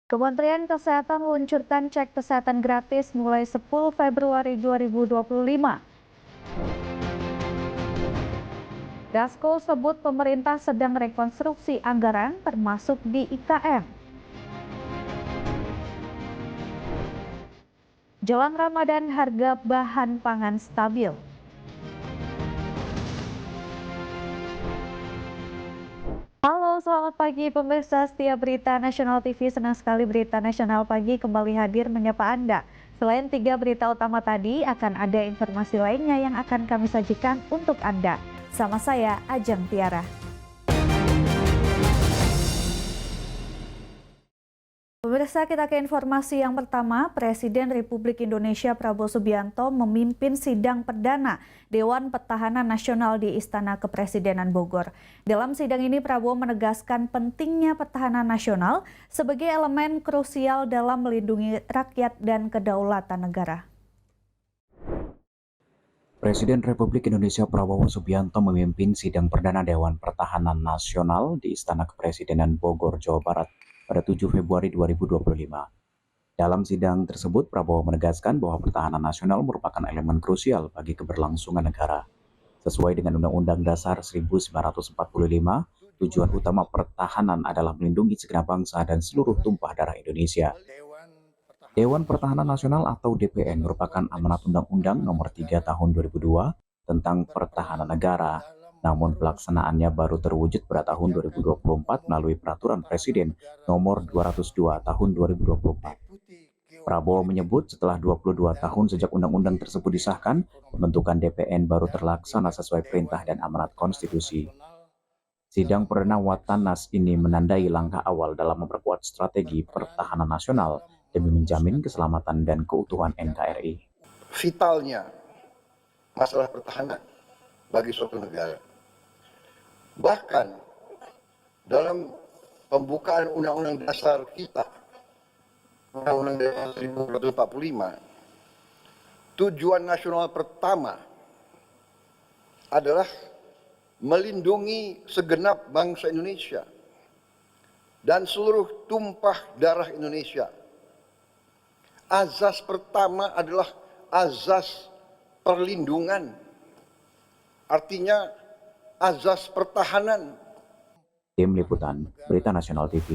Kementerian Kesehatan meluncurkan cek kesehatan gratis mulai 10 Februari 2025. Dasko sebut pemerintah sedang rekonstruksi anggaran termasuk di IKN. Jelang Ramadan harga bahan pangan stabil. Halo, selamat pagi pemirsa setia Berita Nasional TV. Senang sekali Berita Nasional Pagi kembali hadir menyapa Anda. Selain 3 berita utama tadi, akan ada informasi lainnya yang akan kami sajikan untuk Anda. Sama saya, Ajeng Tiara. Pemirsa, kita ke informasi yang pertama. Presiden Republik Indonesia Prabowo Subianto memimpin sidang perdana Dewan Pertahanan Nasional di Istana Kepresidenan Bogor. Dalam sidang ini, Prabowo menegaskan pentingnya pertahanan nasional sebagai elemen krusial dalam melindungi rakyat dan kedaulatan negara. Presiden Republik Indonesia Prabowo Subianto memimpin sidang perdana Dewan Pertahanan Nasional di Istana Kepresidenan Bogor, Jawa Barat pada 7 Februari 2025. Dalam sidang tersebut, Prabowo menegaskan bahwa pertahanan nasional merupakan elemen krusial bagi keberlangsungan negara. Sesuai dengan Undang-Undang Dasar 1945, tujuan utama pertahanan adalah melindungi segenap bangsa dan seluruh tumpah darah Indonesia. Dewan Pertahanan Nasional atau DPN merupakan amanat Undang-Undang Nomor 3 Tahun 2002 tentang pertahanan negara. Namun pelaksanaannya baru terwujud pada tahun 2024 melalui Peraturan Presiden Nomor 202 Tahun 2024. Prabowo menyebut setelah 22 tahun sejak undang-undang tersebut disahkan, pembentukan DPN baru terlaksana sesuai perintah dan amanat konstitusi. Sidang perdana Watanas ini menandai langkah awal dalam memperkuat strategi pertahanan nasional demi menjamin keselamatan dan keutuhan NKRI. Vitalnya masalah pertahanan bagi suatu negara. Bahkan dalam pembukaan Undang-Undang Dasar kita, Undang-Undang Dasar 1945, tujuan nasional pertama adalah melindungi segenap bangsa Indonesia dan seluruh tumpah darah Indonesia. Azas pertama adalah azas perlindungan. Artinya azas pertahanan. Tim Liputan, Berita Nasional TV.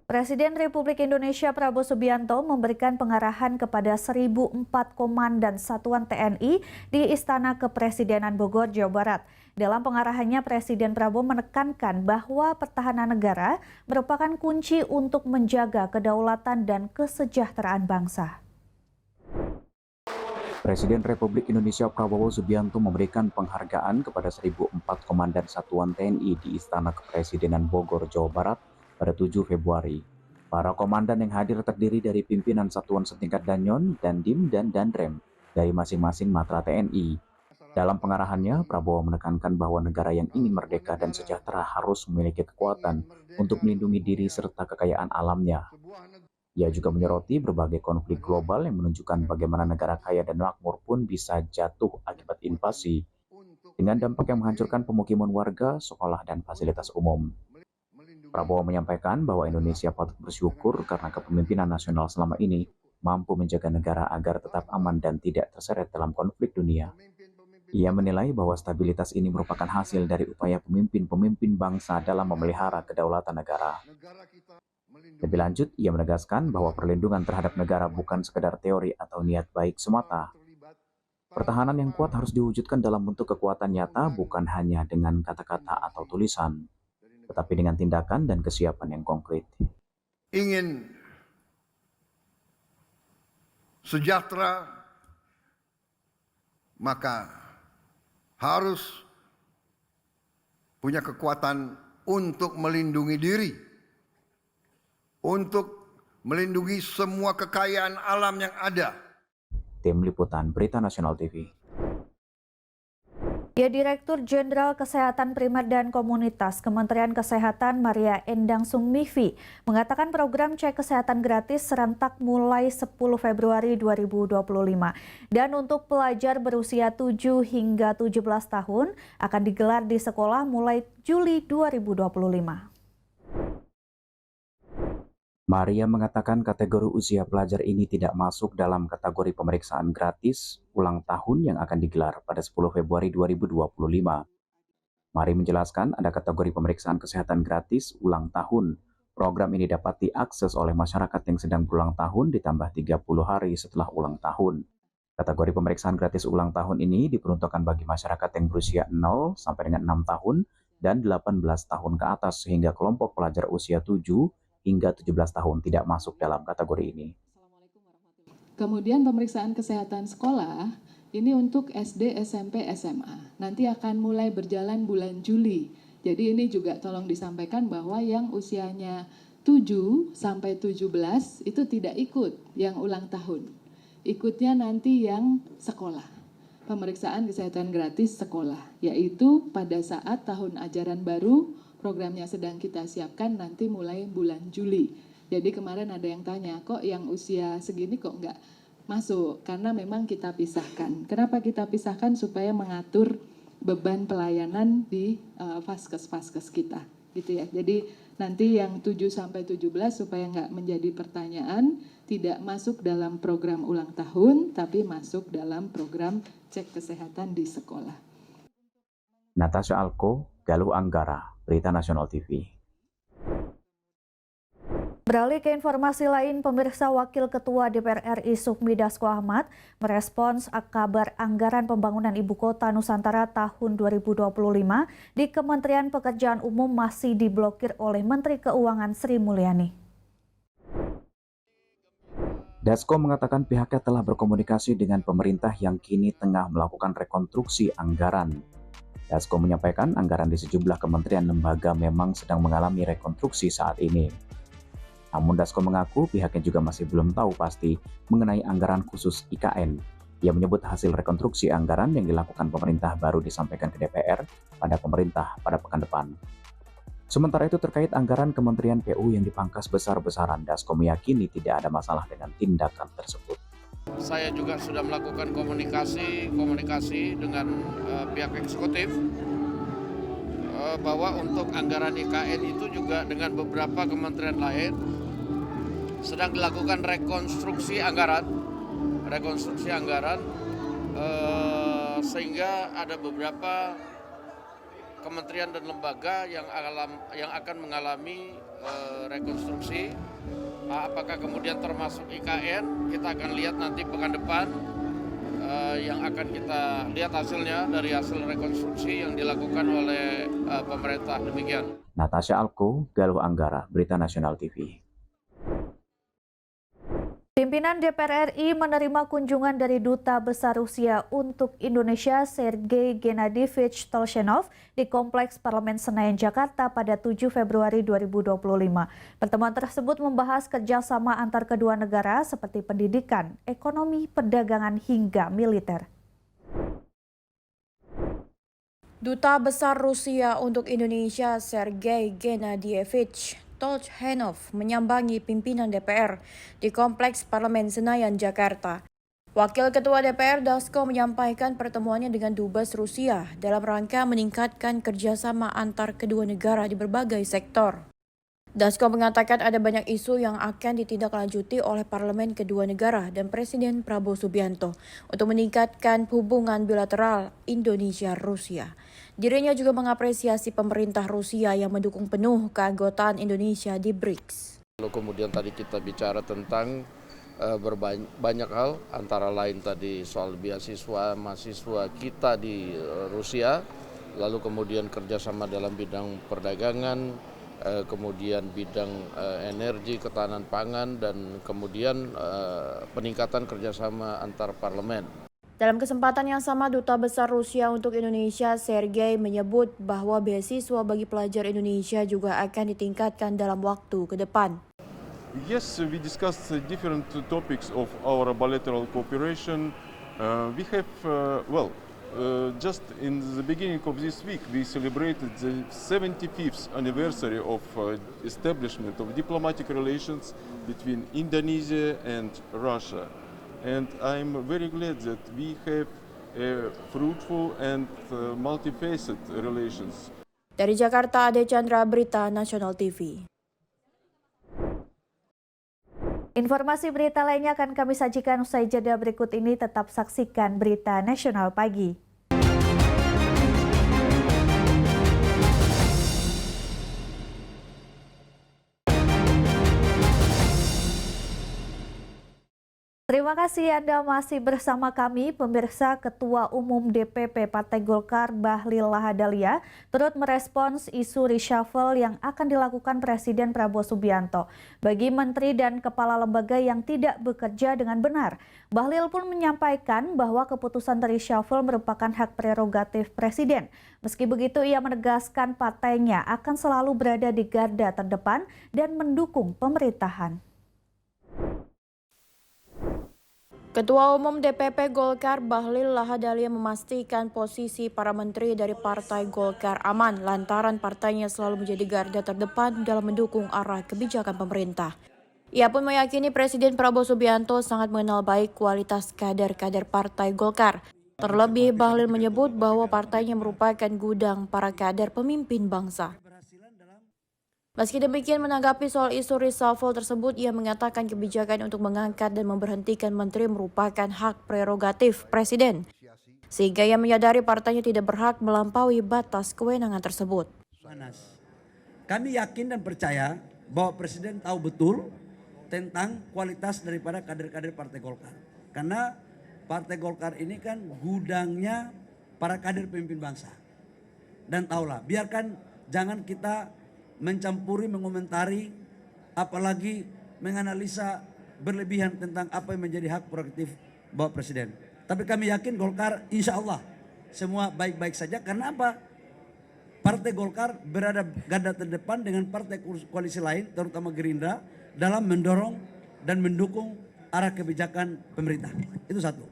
Presiden Republik Indonesia Prabowo Subianto memberikan pengarahan kepada 1.004 komandan satuan TNI di Istana Kepresidenan Bogor, Jawa Barat. Dalam pengarahannya, Presiden Prabowo menekankan bahwa pertahanan negara merupakan kunci untuk menjaga kedaulatan dan kesejahteraan bangsa. Presiden Republik Indonesia Prabowo Subianto memberikan penghargaan kepada 1.004 komandan satuan TNI di Istana Kepresidenan Bogor, Jawa Barat pada 7 Februari. Para komandan yang hadir terdiri dari pimpinan satuan setingkat Danyon, Dandim, dan Dandrem dari masing-masing matra TNI. Dalam pengarahannya, Prabowo menekankan bahwa negara yang ingin merdeka dan sejahtera harus memiliki kekuatan untuk melindungi diri serta kekayaan alamnya. Ia juga menyoroti berbagai konflik global yang menunjukkan bagaimana negara kaya dan makmur pun bisa jatuh akibat invasi, dengan dampak yang menghancurkan pemukiman warga, sekolah, dan fasilitas umum. Prabowo menyampaikan bahwa Indonesia patut bersyukur karena kepemimpinan nasional selama ini mampu menjaga negara agar tetap aman dan tidak terseret dalam konflik dunia. Ia menilai bahwa stabilitas ini merupakan hasil dari upaya pemimpin-pemimpin bangsa dalam memelihara kedaulatan negara. Lebih lanjut, ia menegaskan bahwa perlindungan terhadap negara bukan sekedar teori atau niat baik semata. Pertahanan yang kuat harus diwujudkan dalam bentuk kekuatan nyata, bukan hanya dengan kata-kata atau tulisan, tetapi dengan tindakan dan kesiapan yang konkret. Ingin sejahtera, maka harus punya kekuatan untuk melindungi diri, untuk melindungi semua kekayaan alam yang ada. Tim Liputan, Berita Nasional TV. Ya, Direktur Jenderal Kesehatan Primer dan Komunitas Kementerian Kesehatan Maria Endang Summivi mengatakan program cek kesehatan gratis serentak mulai 10 Februari 2025. Dan untuk pelajar berusia 7 hingga 17 tahun akan digelar di sekolah mulai Juli 2025. Maria mengatakan kategori usia pelajar ini tidak masuk dalam kategori pemeriksaan gratis ulang tahun yang akan digelar pada 10 Februari 2025. Mari menjelaskan ada kategori pemeriksaan kesehatan gratis ulang tahun. Program ini dapat diakses oleh masyarakat yang sedang berulang tahun ditambah 30 hari setelah ulang tahun. Kategori pemeriksaan gratis ulang tahun ini diperuntukkan bagi masyarakat yang berusia 0 sampai dengan 6 tahun dan 18 tahun ke atas sehingga kelompok pelajar usia 7 hingga 17 tahun tidak masuk dalam kategori ini. Kemudian pemeriksaan kesehatan sekolah ini untuk SD, SMP, SMA. Nanti akan mulai berjalan bulan Juli. Jadi ini juga tolong disampaikan bahwa yang usianya 7 sampai 17 itu tidak ikut yang ulang tahun. Ikutnya nanti yang sekolah. Pemeriksaan kesehatan gratis sekolah, yaitu pada saat tahun ajaran baru, programnya sedang kita siapkan nanti mulai bulan Juli. Jadi kemarin ada yang tanya, kok yang usia segini kok nggak masuk? Karena memang kita pisahkan. Kenapa kita pisahkan? Supaya mengatur beban pelayanan di vaskes-vaskes kita. Gitu ya. Jadi nanti yang 7 sampai 17 supaya nggak menjadi pertanyaan, tidak masuk dalam program ulang tahun, tapi masuk dalam program cek kesehatan di sekolah. Natasha Alko, Galuh Anggara, Berita Nasional TV. Beralih ke informasi lain, pemirsa Wakil Ketua DPR RI Sukmi Dasko Ahmad merespons kabar anggaran pembangunan Ibu Kota Nusantara tahun 2025 di Kementerian Pekerjaan Umum masih diblokir oleh Menteri Keuangan Sri Mulyani. Dasko mengatakan pihaknya telah berkomunikasi dengan pemerintah yang kini tengah melakukan rekonstruksi anggaran. Dasko menyampaikan anggaran di sejumlah kementerian lembaga memang sedang mengalami rekonstruksi saat ini. Namun Dasko mengaku pihaknya juga masih belum tahu pasti mengenai anggaran khusus IKN. Ia menyebut hasil rekonstruksi anggaran yang dilakukan pemerintah baru disampaikan ke DPR pada pemerintah pada pekan depan. Sementara itu terkait anggaran Kementerian PU yang dipangkas besar-besaran, Dasko meyakini tidak ada masalah dengan tindakan tersebut. Saya juga sudah melakukan komunikasi dengan pihak eksekutif bahwa untuk anggaran IKN itu juga dengan beberapa kementerian lain sedang dilakukan rekonstruksi anggaran sehingga ada beberapa kementerian dan lembaga yang akan mengalami rekonstruksi. Apakah kemudian termasuk IKN, kita akan lihat nanti pekan depan yang akan kita lihat hasilnya dari hasil rekonstruksi yang dilakukan oleh pemerintah. Demikian. Natasha Alko, Galuh Anggara, Berita Nasional TV. Pimpinan DPR RI menerima kunjungan dari Duta Besar Rusia untuk Indonesia Sergei Gennadievich Tolshenov di Kompleks Parlemen Senayan, Jakarta pada 7 Februari 2025. Pertemuan tersebut membahas kerjasama antar kedua negara seperti pendidikan, ekonomi, perdagangan, hingga militer. Duta Besar Rusia untuk Indonesia Sergei Gennadievich Tolshenov menyambangi pimpinan DPR di Kompleks Parlemen Senayan, Jakarta. Wakil Ketua DPR Dasko menyampaikan pertemuannya dengan Dubes Rusia dalam rangka meningkatkan kerjasama antar kedua negara di berbagai sektor. Dasko mengatakan ada banyak isu yang akan ditindaklanjuti oleh parlemen kedua negara dan Presiden Prabowo Subianto untuk meningkatkan hubungan bilateral Indonesia-Rusia. Dirinya juga mengapresiasi pemerintah Rusia yang mendukung penuh keanggotaan Indonesia di BRICS. Lalu kemudian tadi kita bicara tentang banyak hal, antara lain tadi soal beasiswa mahasiswa kita di Rusia, lalu kemudian kerjasama dalam bidang perdagangan, kemudian bidang energi, ketahanan pangan, dan kemudian peningkatan kerjasama antar parlemen. Dalam kesempatan yang sama, Duta Besar Rusia untuk Indonesia Sergei menyebut bahwa beasiswa bagi pelajar Indonesia juga akan ditingkatkan dalam waktu ke depan. Yes, we discussed different topics of our bilateral cooperation. We have, just in the beginning of this week, we celebrated the 75th anniversary of establishment of diplomatic relations between Indonesia and Russia. And I'm very glad that we have fruitful and multifaceted relations. Dari Jakarta, Ade Chandra, Berita Nasional TV. Informasi berita lainnya akan kami sajikan usai jeda berikut ini. Tetap saksikan Berita Nasional Pagi. Terima kasih Anda masih bersama kami. Pemirsa, Ketua Umum DPP Partai Golkar Bahlil Lahadalia turut merespons isu reshuffle yang akan dilakukan Presiden Prabowo Subianto bagi menteri dan kepala lembaga yang tidak bekerja dengan benar. Bahlil pun menyampaikan bahwa keputusan reshuffle merupakan hak prerogatif Presiden. Meski begitu, ia menegaskan partainya akan selalu berada di garda terdepan dan mendukung pemerintahan. Ketua Umum DPP Golkar Bahlil Lahadalia memastikan posisi para menteri dari Partai Golkar aman lantaran partainya selalu menjadi garda terdepan dalam mendukung arah kebijakan pemerintah. Ia pun meyakini Presiden Prabowo Subianto sangat mengenal baik kualitas kader-kader Partai Golkar. Terlebih, Bahlil menyebut bahwa partainya merupakan gudang para kader pemimpin bangsa. Meski demikian, menanggapi soal isu reshuffle tersebut, ia mengatakan kebijakan untuk mengangkat dan memberhentikan menteri merupakan hak prerogatif Presiden. Sehingga ia menyadari partainya tidak berhak melampaui batas kewenangan tersebut. Kami yakin dan percaya bahwa Presiden tahu betul tentang kualitas daripada kader-kader Partai Golkar. Karena Partai Golkar ini kan gudangnya para kader pemimpin bangsa. Dan tahulah, biarkan jangan kita mencampuri, mengomentari, apalagi menganalisa berlebihan tentang apa yang menjadi hak prerogatif Bapak Presiden. Tapi kami yakin Golkar insya Allah semua baik-baik saja. Karena apa? Partai Golkar berada garda terdepan dengan partai koalisi lain, terutama Gerindra, dalam mendorong dan mendukung arah kebijakan pemerintah. Itu satu.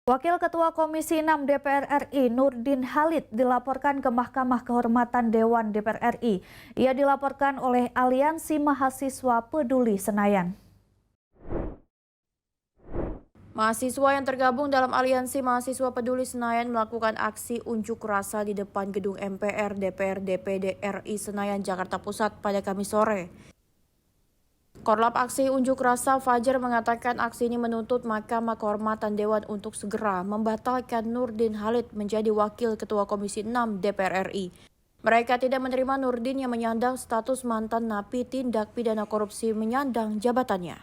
Wakil Ketua Komisi 6 DPR RI Nurdin Halid dilaporkan ke Mahkamah Kehormatan Dewan DPR RI. Ia dilaporkan oleh Aliansi Mahasiswa Peduli Senayan. Mahasiswa yang tergabung dalam Aliansi Mahasiswa Peduli Senayan melakukan aksi unjuk rasa di depan gedung MPR DPR DPD RI Senayan, Jakarta Pusat pada Kamis sore. Korlap aksi unjuk rasa Fajar mengatakan aksi ini menuntut Mahkamah Kehormatan Dewan untuk segera membatalkan Nurdin Halid menjadi Wakil Ketua Komisi 6 DPR RI. Mereka tidak menerima Nurdin yang menyandang status mantan napi tindak pidana korupsi menyandang jabatannya.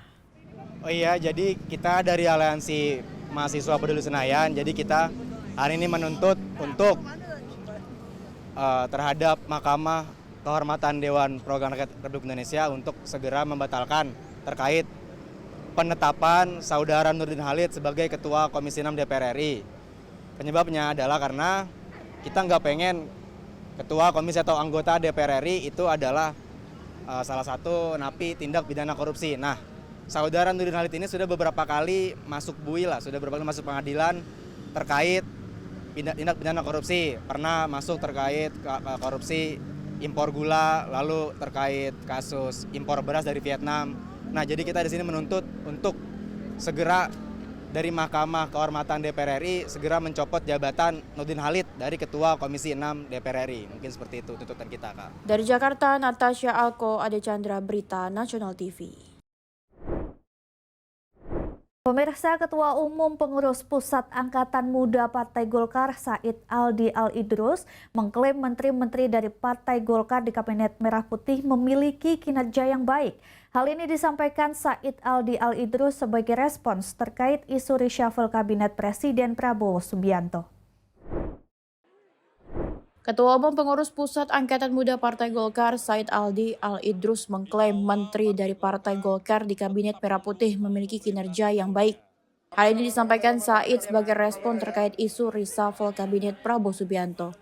Oh iya, jadi kita dari Aliansi Mahasiswa Peduli Senayan, jadi kita hari ini menuntut untuk terhadap Mahkamah Kehormatan Dewan Perwakilan Rakyat Republik Indonesia untuk segera membatalkan terkait penetapan Saudara Nurdin Halid sebagai Ketua Komisi 6 DPR RI. Penyebabnya adalah karena kita nggak pengen Ketua Komisi atau anggota DPR RI itu adalah salah satu napi tindak pidana korupsi. Nah, Saudara Nurdin Halid ini sudah beberapa kali masuk bui lah, sudah beberapa kali masuk pengadilan terkait tindak pidana korupsi. Pernah masuk terkait korupsi impor gula, lalu terkait kasus impor beras dari Vietnam. Nah, jadi kita di sini menuntut untuk segera dari Mahkamah Kehormatan DPR RI segera mencopot jabatan Nurdin Halid dari Ketua Komisi 6 DPR RI. Mungkin seperti itu tuntutan kita, Kak. Dari Jakarta, Natasha Alko, Ade Chandra, Berita Nasional TV. Pemirsa, Ketua Umum Pengurus Pusat Angkatan Muda Partai Golkar Said Aldi Al-Idrus mengklaim menteri-menteri dari Partai Golkar di Kabinet Merah Putih memiliki kinerja yang baik. Hal ini disampaikan Said Aldi Al-Idrus sebagai respons terkait isu reshuffle Kabinet Presiden Prabowo Subianto. Ketua Umum Pengurus Pusat Angkatan Muda Partai Golkar Said Aldi Al-Idrus mengklaim menteri dari Partai Golkar di Kabinet Merah Putih memiliki kinerja yang baik. Hal ini disampaikan Said sebagai respon terkait isu reshuffle Kabinet Prabowo Subianto.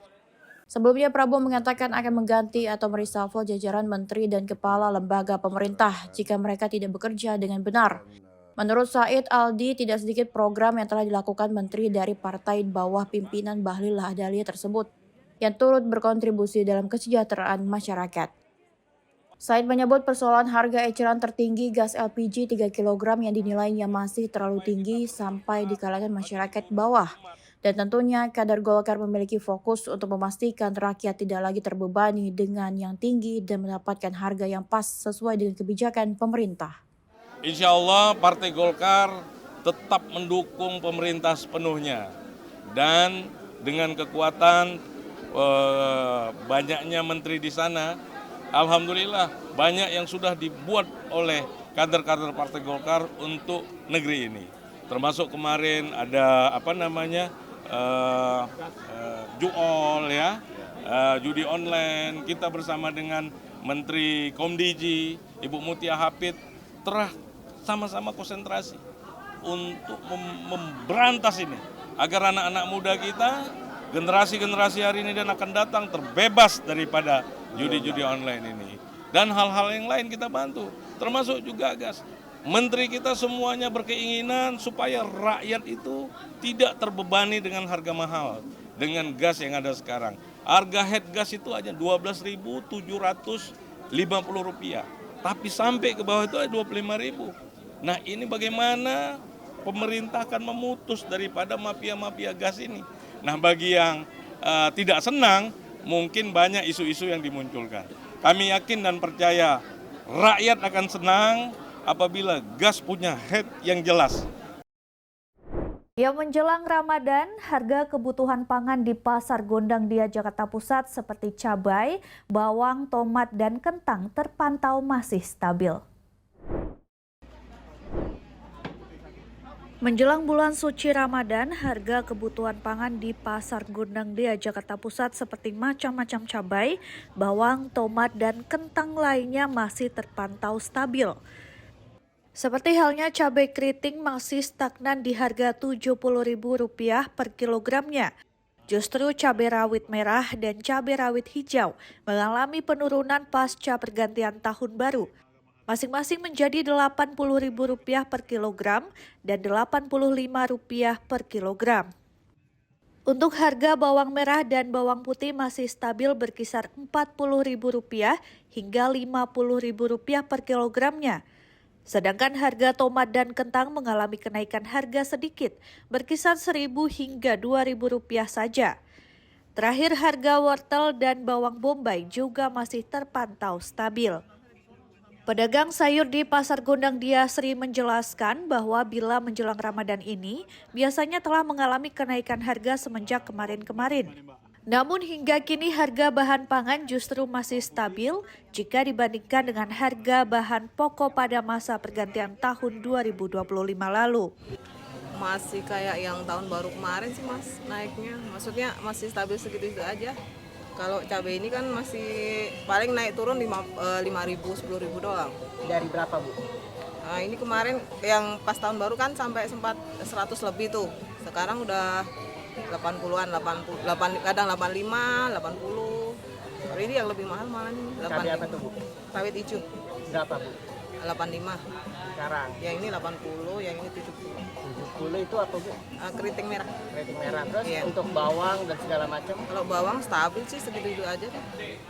Sebelumnya Prabowo mengatakan akan mengganti atau mereshuffle jajaran menteri dan kepala lembaga pemerintah jika mereka tidak bekerja dengan benar. Menurut Said Aldi, tidak sedikit program yang telah dilakukan menteri dari partai bawah pimpinan Bahlil Lahadalia tersebut yang turut berkontribusi dalam kesejahteraan masyarakat. Said menyebut persoalan harga eceran tertinggi gas LPG 3 kg yang dinilainya masih terlalu tinggi sampai di kalangan masyarakat bawah. Dan tentunya kader Golkar memiliki fokus untuk memastikan rakyat tidak lagi terbebani dengan yang tinggi dan mendapatkan harga yang pas sesuai dengan kebijakan pemerintah. Insya Allah Partai Golkar tetap mendukung pemerintah sepenuhnya. Dan dengan kekuatan banyaknya menteri di sana, alhamdulillah banyak yang sudah dibuat oleh kader-kader Partai Golkar untuk negeri ini. Termasuk kemarin ada Juol ya, judi online. Kita bersama dengan Menteri Komdiji, Ibu Mutia Hafid, telah sama-sama konsentrasi untuk memberantas ini agar anak-anak muda kita, generasi-generasi hari ini dan akan datang terbebas daripada judi-judi online ini. Dan hal-hal yang lain kita bantu, termasuk juga gas. Menteri kita semuanya berkeinginan supaya rakyat itu tidak terbebani dengan harga mahal dengan gas yang ada sekarang. Harga head gas itu aja Rp12.750, tapi sampai ke bawah itu Rp25.000. Nah ini bagaimana pemerintah akan memutus daripada mafia-mafia gas ini. Nah bagi yang tidak senang, mungkin banyak isu-isu yang dimunculkan. Kami yakin dan percaya rakyat akan senang apabila gas punya head yang jelas. Ya, menjelang Ramadan, harga kebutuhan pangan di Pasar Gondang Dia Jakarta Pusat seperti cabai, bawang, tomat, dan kentang terpantau masih stabil. Menjelang bulan suci Ramadan, harga kebutuhan pangan di Pasar Gondang Dia Jakarta Pusat seperti macam-macam cabai, bawang, tomat, dan kentang lainnya masih terpantau stabil. Seperti halnya cabai keriting masih stagnan di harga Rp70.000 per kilogramnya. Justru cabai rawit merah dan cabai rawit hijau mengalami penurunan pasca pergantian tahun baru. Masing-masing menjadi Rp80.000 per kilogram dan Rp85 per kilogram. Untuk harga bawang merah dan bawang putih masih stabil berkisar Rp40.000 hingga Rp50.000 per kilogramnya. Sedangkan harga tomat dan kentang mengalami kenaikan harga sedikit, berkisar Rp1.000 hingga Rp2.000 saja. Terakhir harga wortel dan bawang bombay juga masih terpantau stabil. Pedagang sayur di Pasar Gondang Dia Sri menjelaskan bahwa bila menjelang Ramadan ini, biasanya telah mengalami kenaikan harga semenjak kemarin-kemarin. Namun hingga kini harga bahan pangan justru masih stabil jika dibandingkan dengan harga bahan pokok pada masa pergantian tahun 2025 lalu. Masih kayak yang tahun baru kemarin sih Mas naiknya, maksudnya masih stabil segitu-segitu aja. Kalau cabai ini kan masih paling naik turun 5.000, 10.000 doang. Dari berapa Bu? Nah, ini kemarin yang pas tahun baru kan sampai sempat 100 lebih tuh, sekarang udah 80-an, 80, kadang 85, 80. Tapi ini yang lebih mahal malah nih. Cabai apa tuh Bu? Rawit hijau. Berapa Bu? 85. Sekarang? Yang ini 80, yang ini 70. 70 itu apa Bu? Keriting merah. Keriting merah, terus iya. Untuk bawang dan segala macam? Kalau bawang stabil sih segitu-gitu aja deh.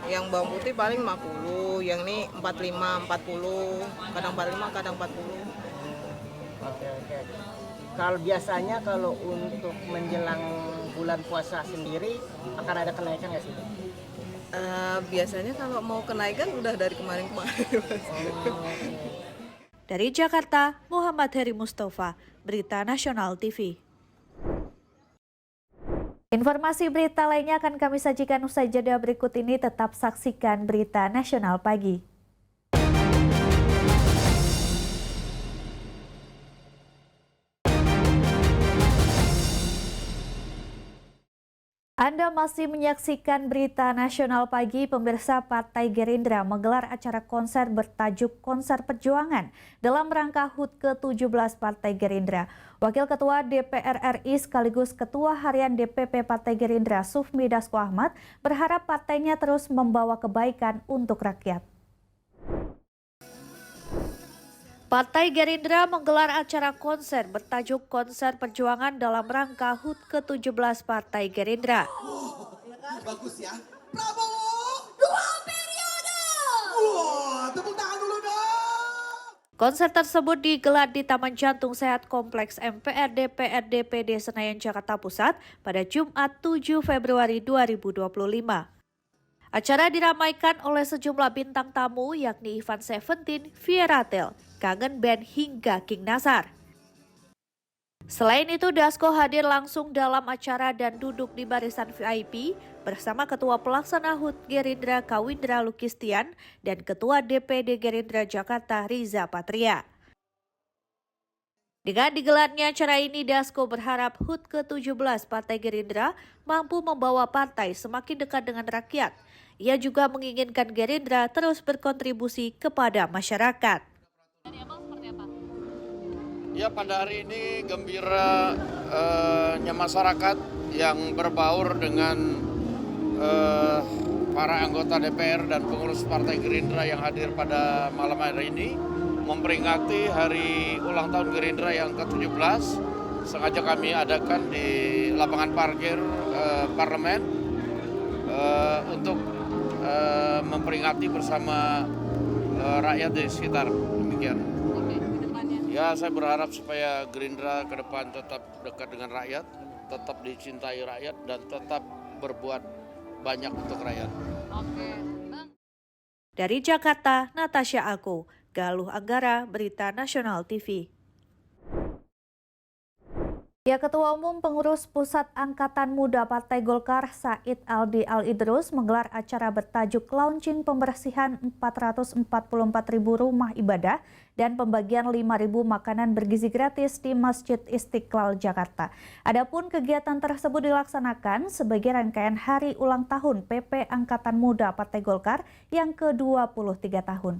Yang bawang putih paling 50, yang ini 45, 40, kadang 45, kadang 40. Oke. Kalau biasanya kalau untuk menjelang bulan puasa sendiri akan ada kenaikan nggak sih? Biasanya kalau mau kenaikan udah dari kemarin-kemarin. Dari Jakarta, Muhammad Heri Mustafa, Berita Nasional TV. Informasi berita lainnya akan kami sajikan usai jeda berikut ini. Tetap saksikan Berita Nasional Pagi. Anda masih menyaksikan Berita Nasional Pagi. Pemirsa, Partai Gerindra menggelar acara konser bertajuk Konser Perjuangan dalam rangka HUT ke-17 Partai Gerindra. Wakil Ketua DPR RI sekaligus Ketua Harian DPP Partai Gerindra Sufmi Dasko Ahmad berharap partainya terus membawa kebaikan untuk rakyat. Partai Gerindra menggelar acara konser bertajuk Konser Perjuangan dalam rangka HUT ke-17 Partai Gerindra. Bagus ya. Prabowo 2 periode. Wah, tepuk tangan dulu dong. Konser tersebut digelar di Taman Jantung Sehat Kompleks MPR DPR DPD Senayan Jakarta Pusat pada Jumat 7 Februari 2025. Acara diramaikan oleh sejumlah bintang tamu yakni Ivan Seventeen, Vieratel, Kangen Band hingga King Nasar. Selain itu, Dasko hadir langsung dalam acara dan duduk di barisan VIP bersama Ketua Pelaksana HUT Gerindra Kawindra Lukistian dan Ketua DPD Gerindra Jakarta Riza Patria. Dengan digelarnya acara ini, Dasko berharap HUT ke-17 Partai Gerindra mampu membawa partai semakin dekat dengan rakyat. Ia juga menginginkan Gerindra terus berkontribusi kepada masyarakat. Ya, pada hari ini gembira masyarakat yang berbaur dengan para anggota DPR dan pengurus Partai Gerindra yang hadir pada malam hari ini memperingati hari ulang tahun Gerindra yang ke-17. Sengaja kami adakan di lapangan parkir parlemen untuk memperingati bersama rakyat di sekitar. Demikian. Ya, saya berharap supaya Gerindra ke depan tetap dekat dengan rakyat, tetap dicintai rakyat, dan tetap berbuat banyak untuk rakyat. Dari Jakarta, Natasha Ako, Galuh Anggara, Berita Nasional TV. Ya, Ketua Umum Pengurus Pusat Angkatan Muda Partai Golkar Said Aldi Al-Idrus menggelar acara bertajuk launching pembersihan 444.000 rumah ibadah dan pembagian 5.000 makanan bergizi gratis di Masjid Istiqlal, Jakarta. Adapun kegiatan tersebut dilaksanakan sebagai rangkaian hari ulang tahun PP Angkatan Muda Partai Golkar yang ke-23 tahun.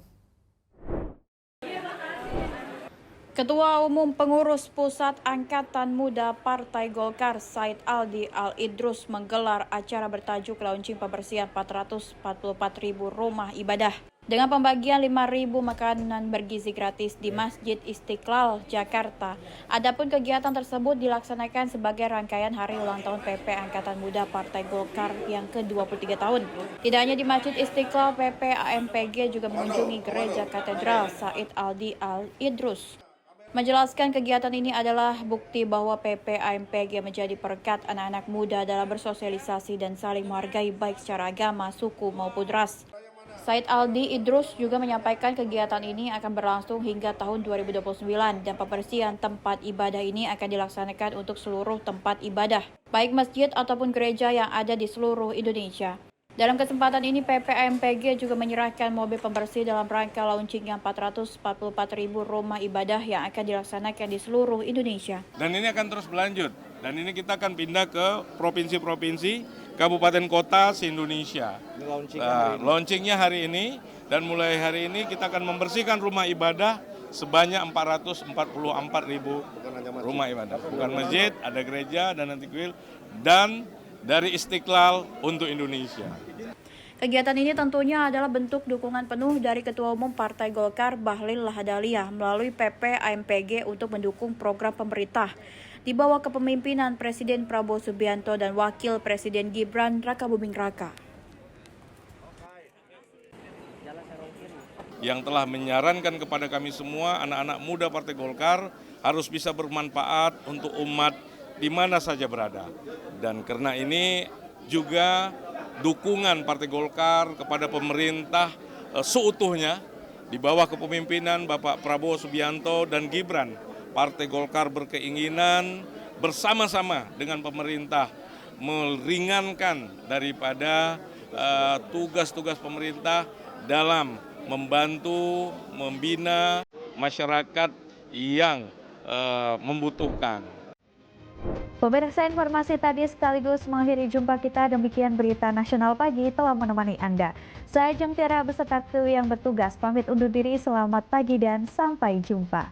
Ketua Umum Pengurus Pusat Angkatan Muda Partai Golkar Said Aldi Al-Idrus menggelar acara bertajuk launching pembersihan 444.000 rumah ibadah dengan pembagian 5.000 makanan bergizi gratis di Masjid Istiqlal, Jakarta. Adapun kegiatan tersebut dilaksanakan sebagai rangkaian hari ulang tahun PP Angkatan Muda Partai Golkar yang ke-23 tahun. Tidak hanya di Masjid Istiqlal, PP AMPG juga mengunjungi Gereja Katedral Said Aldi Al-Idrus. Menjelaskan kegiatan ini adalah bukti bahwa PP AMPG menjadi perekat anak-anak muda dalam bersosialisasi dan saling menghargai baik secara agama, suku maupun ras. Said Aldi Idrus juga menyampaikan kegiatan ini akan berlangsung hingga tahun 2029 dan pembersihan tempat ibadah ini akan dilaksanakan untuk seluruh tempat ibadah, baik masjid ataupun gereja yang ada di seluruh Indonesia. Dalam kesempatan ini, PP AMPG juga menyerahkan mobil pembersih dalam rangka launching yang 444.000 rumah ibadah yang akan dilaksanakan di seluruh Indonesia. Dan ini akan terus berlanjut. Dan ini kita akan pindah ke provinsi-provinsi, kabupaten kota se-Indonesia. Launchingnya hari ini, dan mulai hari ini kita akan membersihkan rumah ibadah sebanyak 444.000 rumah ibadah. Bukan masjid, ada gereja, dan nanti kuil, dan dari Istiqlal untuk Indonesia. Kegiatan ini tentunya adalah bentuk dukungan penuh dari Ketua Umum Partai Golkar Bahlil Lahadalia melalui PP AMPG untuk mendukung program pemerintah di bawah kepemimpinan Presiden Prabowo Subianto dan Wakil Presiden Gibran Rakabuming Raka. Yang telah menyarankan kepada kami semua, anak-anak muda Partai Golkar harus bisa bermanfaat untuk umat di mana saja berada. Dan karena ini juga dukungan Partai Golkar kepada pemerintah seutuhnya di bawah kepemimpinan Bapak Prabowo Subianto dan Gibran. Partai Golkar berkeinginan bersama-sama dengan pemerintah meringankan daripada tugas-tugas pemerintah dalam membantu membina masyarakat yang membutuhkan. Pemirsa, informasi tadi sekaligus mengakhiri jumpa kita. Demikian Berita Nasional Pagi telah menemani Anda. Saya Jeng Tiara beserta kru yang bertugas pamit undur diri. Selamat pagi dan sampai jumpa.